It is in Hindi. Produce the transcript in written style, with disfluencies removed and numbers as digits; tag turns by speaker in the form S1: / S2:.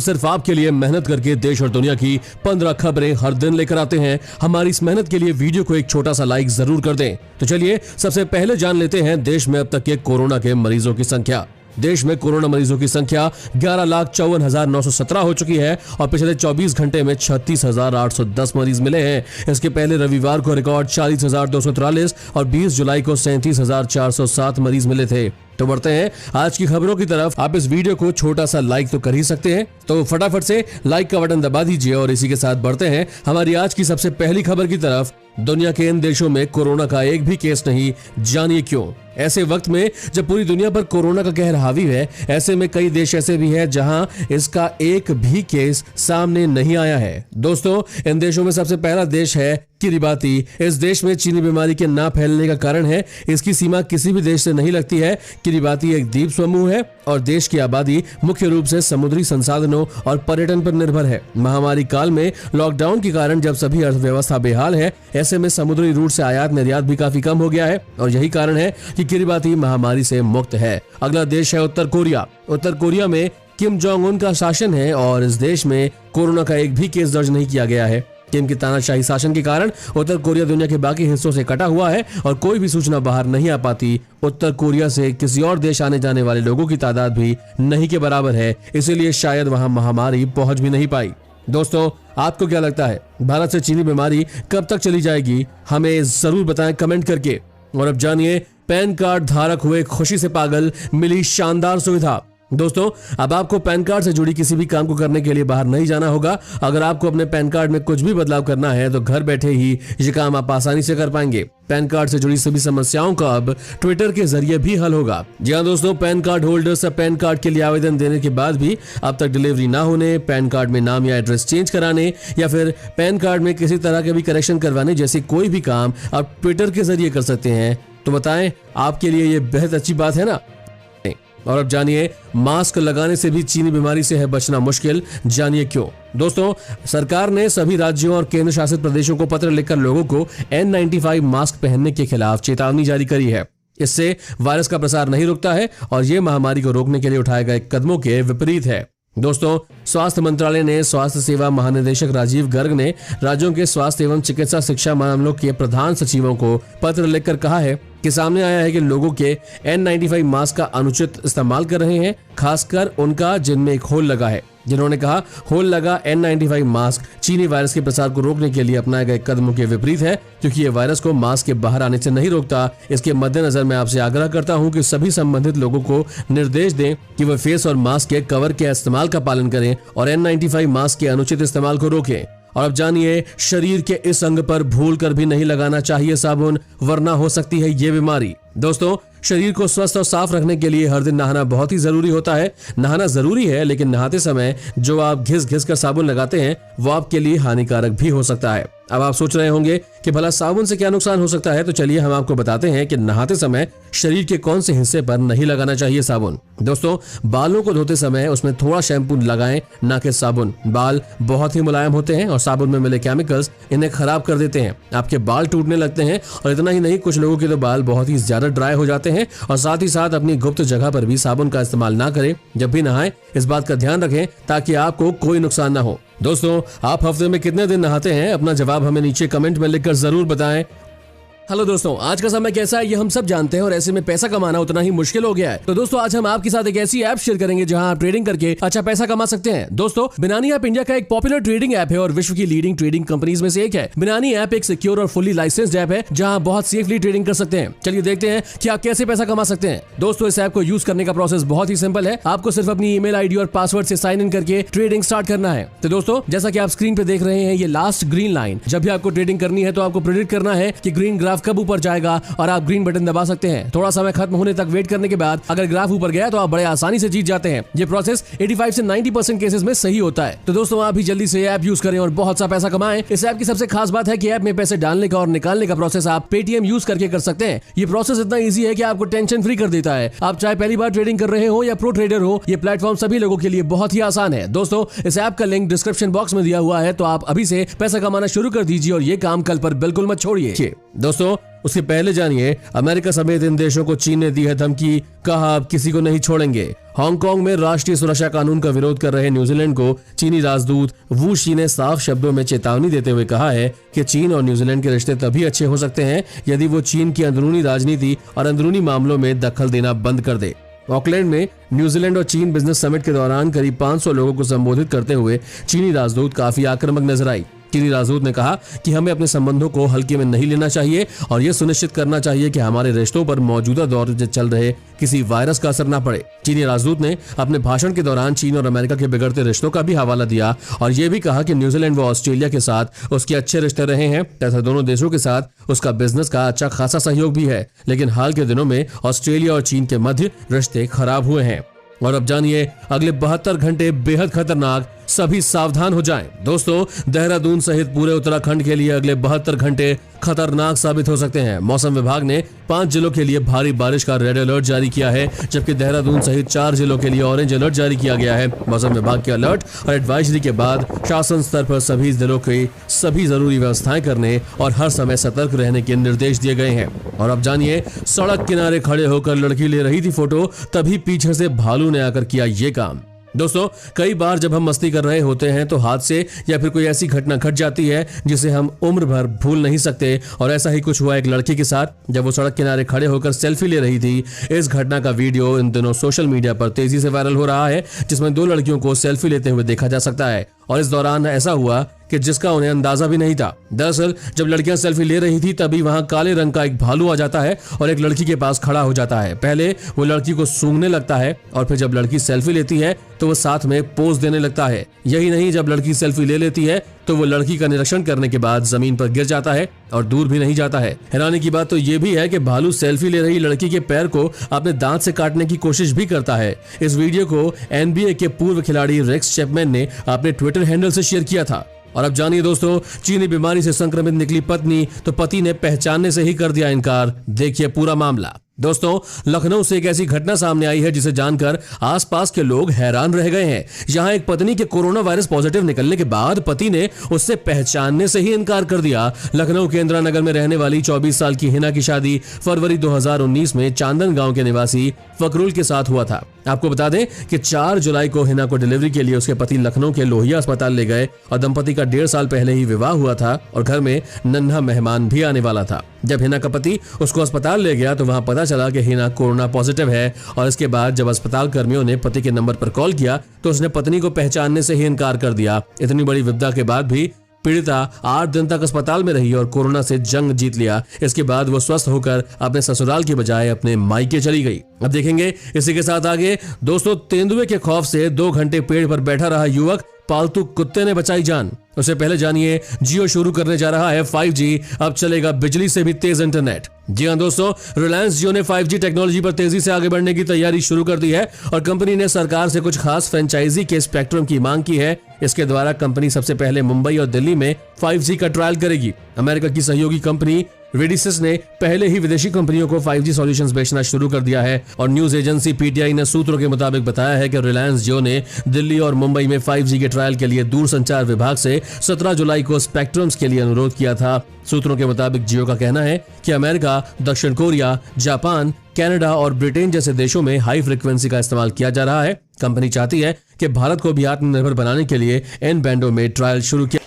S1: सिर्फ आपके लिए मेहनत करके देश और दुनिया की 15 खबरें हर दिन लेकर आते हैं। हमारी इस मेहनत के लिए वीडियो को एक छोटा सा लाइक जरूर कर दें। तो चलिए सबसे पहले जान लेते हैं देश में अब तक के कोरोना के मरीजों की संख्या। देश में कोरोना मरीजों की संख्या 11,54,917 हो चुकी है और पिछले 24 घंटे में 36,810 मरीज मिले हैं। इसके पहले रविवार को रिकॉर्ड 40,243 और 20 जुलाई को 37,407 मरीज मिले थे। तो बढ़ते हैं आज की खबरों की तरफ। आप इस वीडियो को छोटा सा लाइक तो कर ही सकते हैं, तो फटाफट से लाइक का बटन दबा दीजिए और इसी के साथ बढ़ते हैं हमारी आज की सबसे पहली खबर की तरफ। दुनिया के इन देशों में कोरोना का एक भी केस नहीं, जानिए क्यों। ऐसे वक्त में जब पूरी दुनिया पर कोरोना का कहर हावी है, ऐसे में कई देश ऐसे भी हैं जहां इसका एक भी केस सामने नहीं आया है। दोस्तों, इन देशों में सबसे पहला देश है किरिबाती। इस देश में चीनी बीमारी के ना फैलने का कारण है इसकी सीमा किसी भी देश से नहीं लगती है। किरिबाती एक द्वीप समूह है और देश की आबादी मुख्य रूप से समुद्री संसाधनों और पर्यटन पर निर्भर है। महामारी काल में लॉकडाउन के कारण जब सभी अर्थव्यवस्था बेहाल है, ऐसे में समुद्री रूट से आयात निर्यात भी काफी कम हो गया है और यही कारण है कि किरिबाती महामारी से मुक्त है। अगला देश है उत्तर कोरिया। उत्तर कोरिया में किम जोंग उन का शासन है और इस देश में कोरोना का एक भी केस दर्ज नहीं किया गया है। किम की तानाशाही शासन के कारण उत्तर कोरिया दुनिया के बाकी हिस्सों से कटा हुआ है और कोई भी सूचना बाहर नहीं आ पाती। उत्तर कोरिया से किसी और देश आने जाने वाले लोगों की तादाद भी नहीं के बराबर है, इसीलिए शायद वहां महामारी पहुंच भी नहीं पाई। दोस्तों, आपको क्या लगता है भारत से चीनी बीमारी कब तक चली जाएगी? हमें जरूर बताएं कमेंट करके। और अब जानिए पैन कार्ड धारक हुए खुशी से पागल, मिली शानदार सुविधा। दोस्तों, अब आपको पैन कार्ड से जुड़ी किसी भी काम को करने के लिए बाहर नहीं जाना होगा। अगर आपको अपने पैन कार्ड में कुछ भी बदलाव करना है तो घर बैठे ही ये काम आप आसानी से कर पाएंगे। पैन कार्ड से जुड़ी सभी समस्याओं का अब ट्विटर के जरिए भी हल होगा। जी हाँ दोस्तों, pan card holders pan card के लिए आवेदन देने के बाद भी अब तक डिलीवरी ना होने, पैन कार्ड में नाम या एड्रेस चेंज कराने या फिर पैन कार्ड में किसी तरह के भी करेक्शन करवाने जैसे कोई भी काम आप ट्विटर के जरिए कर सकते हैं। तो बताएं, आपके लिए ये बेहद अच्छी बात है ना? और अब जानिए मास्क लगाने से भी चीनी बीमारी से है बचना मुश्किल, जानिए क्यों। दोस्तों, सरकार ने सभी राज्यों और केंद्र शासित प्रदेशों को पत्र लिखकर लोगों को N95 मास्क पहनने के खिलाफ चेतावनी जारी करी है। इससे वायरस का प्रसार नहीं रुकता है और ये महामारी को रोकने के लिए उठाए गए कदमों के विपरीत है। दोस्तों, स्वास्थ्य मंत्रालय ने स्वास्थ्य सेवा महानिदेशक राजीव गर्ग ने राज्यों के स्वास्थ्य एवं चिकित्सा शिक्षा मामलों के प्रधान सचिवों को पत्र लिखकर कहा है कि सामने आया है कि लोगों के N95 मास्क का अनुचित इस्तेमाल कर रहे हैं, खासकर उनका जिनमें एक होल लगा है। जिन्होंने कहा होल लगा N95 मास्क चीनी वायरस के प्रसार को रोकने के लिए अपनाए गए कदमों के विपरीत है, क्योंकि ये वायरस को मास्क के बाहर आने से नहीं रोकता। इसके मद्देनजर मैं आपसे आग्रह करता हूं कि सभी संबंधित लोगों को निर्देश दें कि वे फेस और मास्क के कवर के इस्तेमाल का पालन करें और N95 मास्क के अनुचित इस्तेमाल को रोकें। और अब जानिए, शरीर के इस अंग पर भूल कर भी नहीं लगाना चाहिए साबुन, वरना हो सकती है ये बीमारी। दोस्तों, शरीर को स्वस्थ और साफ रखने के लिए हर दिन नहाना बहुत ही जरूरी होता है। नहाना जरूरी है, लेकिन नहाते समय जो आप घिस घिस कर साबुन लगाते हैं वो आपके लिए हानिकारक भी हो सकता है। अब आप सोच रहे होंगे कि भला साबुन से क्या नुकसान हो सकता है, तो चलिए हम आपको बताते हैं कि नहाते समय शरीर के कौन से हिस्से पर नहीं लगाना चाहिए साबुन। दोस्तों, बालों को धोते समय उसमें थोड़ा शैम्पू लगाएं, ना कि साबुन। बाल बहुत ही मुलायम होते हैं और साबुन में मिले केमिकल्स इन्हें खराब कर देते हैं। आपके बाल टूटने लगते हैं और इतना ही नहीं, कुछ लोगों के तो बाल बहुत ही ज्यादा ड्राई हो जाते हैं। और साथ ही साथ अपनी गुप्त जगह पर भी साबुन का इस्तेमाल ना करें। जब भी नहाएं इस बात का ध्यान रखें ताकि आपको कोई नुकसान ना हो। दोस्तों, आप हफ्ते में कितने दिन नहाते हैं? अपना जवाब हमें नीचे कमेंट में लिखकर जरूर बताएं। हेलो दोस्तों, आज का समय कैसा है ये हम सब जानते हैं और ऐसे में पैसा कमाना उतना ही मुश्किल हो गया है। तो दोस्तों, आज हम आपके साथ एक ऐसी ऐप शेयर करेंगे जहां आप ट्रेडिंग करके अच्छा पैसा कमा सकते हैं। दोस्तों, बिनानी ऐप इंडिया का एक पॉपुलर ट्रेडिंग ऐप है और विश्व की लीडिंग ट्रेडिंग कंपनीज में से एक है। बिनानी ऐप एक सिक्योर और फुली लाइसेंस्ड ऐप है जहां बहुत सेफली ट्रेडिंग कर सकते हैं। चलिए देखते हैं कि आप कैसे पैसा कमा सकते हैं। दोस्तों, इस ऐप को यूज करने का प्रोसेस बहुत ही सिंपल है। आपको सिर्फ अपनी ईमेल आईडी और पासवर्ड से साइन इन करके ट्रेडिंग स्टार्ट करना है। तो दोस्तों, जैसा कि आप स्क्रीन पे देख रहे हैं, ये लास्ट ग्रीन लाइन, जब भी आपको ट्रेडिंग करनी है तो आपको प्रेडिक्ट करना है कि ग्रीन ग्राफ कब ऊपर जाएगा और आप ग्रीन बटन दबा सकते हैं। थोड़ा समय खत्म होने तक वेट करने के बाद अगर ग्राफ ऊपर गया तो आप बड़े आसानी से जीत जाते हैं। ये प्रोसेस 85 से 90% केसेस में सही होता है। तो दोस्तों, आप भी जल्दी से ऐप यूज करें और बहुत सा पैसा कमाएं। इस ऐप की सबसे खास बात है कि ऐप में पैसे डालने का और निकालने का प्रोसेस आप पेटीएम यूज करके कर सकते हैं। ये प्रोसेस इतना ईजी है कि आपको टेंशन फ्री कर देता है। आप चाहे पहली बार ट्रेडिंग कर रहे हो या प्रो ट्रेडर हो, ये प्लेटफॉर्म सभी लोगों के लिए बहुत ही आसान है। दोस्तों, इस ऐप का लिंक डिस्क्रिप्शन बॉक्स में दिया हुआ है, तो आप अभी से पैसा कमाना शुरू कर दीजिए और ये काम कल पर बिल्कुल मत छोड़िए। दोस्तों, उसके पहले जानिए अमेरिका समेत इन देशों को चीन ने दी है धमकी, कहा अब किसी को नहीं छोड़ेंगे। हांगकांग में राष्ट्रीय सुरक्षा कानून का विरोध कर रहे न्यूजीलैंड को चीनी राजदूत वू शी ने साफ शब्दों में चेतावनी देते हुए कहा है कि चीन और न्यूजीलैंड के रिश्ते तभी अच्छे हो सकते हैं यदि वो चीन की अंदरूनी राजनीति और अंदरूनी मामलों में दखल देना बंद कर दे। ऑकलैंड में न्यूजीलैंड और चीन बिजनेस समिट के दौरान करीब 500 लोगों को संबोधित करते हुए चीनी राजदूत काफी आक्रामक नजर आई। चीनी राजदूत ने कहा कि हमें अपने संबंधों को हल्के में नहीं लेना चाहिए और यह सुनिश्चित करना चाहिए कि हमारे रिश्तों पर मौजूदा दौर में चल रहे किसी वायरस का असर न पड़े। चीनी राजदूत ने अपने भाषण के दौरान चीन और अमेरिका के बिगड़ते रिश्तों का भी हवाला दिया और यह भी कहा कि न्यूजीलैंड व ऑस्ट्रेलिया के साथ उसके अच्छे रिश्ते रहे हैं तथा दोनों देशों के साथ उसका बिजनेस का अच्छा खासा सहयोग भी है, लेकिन हाल के दिनों में ऑस्ट्रेलिया और चीन के मध्य रिश्ते खराब हुए हैं। और अब जानिए अगले 72 घंटे बेहद खतरनाक, सभी सावधान हो जाएं। दोस्तों, देहरादून सहित पूरे उत्तराखंड के लिए अगले 72 घंटे खतरनाक साबित हो सकते हैं। मौसम विभाग ने 5 जिलों के लिए भारी बारिश का रेड अलर्ट जारी किया है, जबकि देहरादून सहित 4 जिलों के लिए ऑरेंज अलर्ट जारी किया गया है। मौसम विभाग के अलर्ट और एडवाइजरी के बाद शासन स्तर पर सभी जिलों की सभी जरूरी व्यवस्थाएं करने और हर समय सतर्क रहने के निर्देश दिए गए हैं। और अब जानिए, सड़क किनारे खड़े होकर लड़की ले रही थी फोटो, तभी पीछे से भालू ने आकर किया ये काम। दोस्तों, कई बार जब हम मस्ती कर रहे होते हैं तो हादसे या फिर कोई ऐसी घटना घट जाती है जिसे हम उम्र भर भूल नहीं सकते, और ऐसा ही कुछ हुआ एक लड़की के साथ जब वो सड़क किनारे खड़े होकर सेल्फी ले रही थी। इस घटना का वीडियो इन दिनों सोशल मीडिया पर तेजी से वायरल हो रहा है, जिसमें 2 लड़कियों को सेल्फी लेते हुए देखा जा सकता है और इस दौरान ऐसा हुआ कि जिसका उन्हें अंदाजा भी नहीं था। दरअसल जब लड़कियां सेल्फी ले रही थी तभी वहां काले रंग का एक भालू आ जाता है और एक लड़की के पास खड़ा हो जाता है। पहले वो लड़की को सूंघने लगता है और फिर जब लड़की सेल्फी लेती है तो वो साथ में पोज देने लगता है। यही नहीं, जब लड़की सेल्फी ले लेती है तो वो लड़की का निरीक्षण करने के बाद जमीन पर गिर जाता है और दूर भी नहीं जाता है। हैरानी की बात तो ये भी है कि भालू सेल्फी ले रही लड़की के पैर को अपने दांत से काटने की कोशिश भी करता है। इस वीडियो को NBA के पूर्व खिलाड़ी रेक्स चैपमैन ने अपने ट्विटर हैंडल से शेयर किया था। और अब जानिए दोस्तों, चीनी बीमारी से संक्रमित निकली पत्नी तो पति ने पहचानने से ही कर दिया इनकार। देखिए पूरा मामला। दोस्तों, लखनऊ से एक ऐसी घटना सामने आई है जिसे जानकर आसपास के लोग हैरान रह गए हैं। जहां एक पत्नी के कोरोना वायरस पॉजिटिव निकलने के बाद पति ने उससे पहचानने से ही इनकार कर दिया। लखनऊ के इंदिरा नगर में रहने वाली 24 साल की हिना की शादी फरवरी 2019 में चांदन गांव के निवासी फकरुल के साथ हुआ था। आपको बता दें कि 4 जुलाई को हिना को डिलीवरी के लिए उसके पति लखनऊ के लोहिया अस्पताल ले गए और दंपति का 1.5 साल पहले ही विवाह हुआ था और घर में नन्हा मेहमान भी आने वाला था। जब हिना का पति उसको अस्पताल ले गया तो वहां पता चला कि हिना कोरोना पॉजिटिव है और इसके बाद जब अस्पताल कर्मियों ने पति के नंबर पर कॉल किया तो उसने पत्नी को पहचानने से ही इनकार कर दिया। इतनी बड़ी विपदा के बाद भी पीड़िता 8 दिन तक अस्पताल में रही और कोरोना से जंग जीत लिया। इसके बाद वो स्वस्थ होकर अपने ससुराल की बजाय अपने मायके चली गई। अब देखेंगे इसी के साथ आगे। दोस्तों, तेंदुए के खौफ से 2 घंटे पेड़ पर बैठा रहा युवक, पालतू कुत्ते ने बचाई जान। उससे पहले जानिए, जियो शुरू करने जा रहा है 5G, अब चलेगा बिजली से भी तेज इंटरनेट। जी हां दोस्तों, रिलायंस जियो ने 5G टेक्नोलॉजी पर तेजी से आगे बढ़ने की तैयारी शुरू कर दी है और कंपनी ने सरकार से कुछ खास फ्रेंचाइजी के स्पेक्ट्रम की मांग की है। इसके द्वारा कंपनी सबसे पहले मुंबई और दिल्ली में 5G का ट्रायल करेगी। अमेरिका की सहयोगी कंपनी रेडिसिस ने पहले ही विदेशी कंपनियों को 5G सॉल्यूशंस बेचना शुरू कर दिया है और न्यूज एजेंसी PTI ने सूत्रों के मुताबिक बताया है कि रिलायंस जियो ने दिल्ली और मुंबई में 5G के ट्रायल के लिए दूरसंचार विभाग से 17 जुलाई को स्पेक्ट्रम्स के लिए अनुरोध किया था। सूत्रों के मुताबिक जियो का कहना है कि अमेरिका, दक्षिण कोरिया, जापान, कनाडा और ब्रिटेन जैसे देशों में हाई फ्रीक्वेंसी का इस्तेमाल किया जा रहा है। कंपनी चाहती है कि भारत को भी आत्मनिर्भर बनाने के लिए इन बैंडों में ट्रायल शुरू किया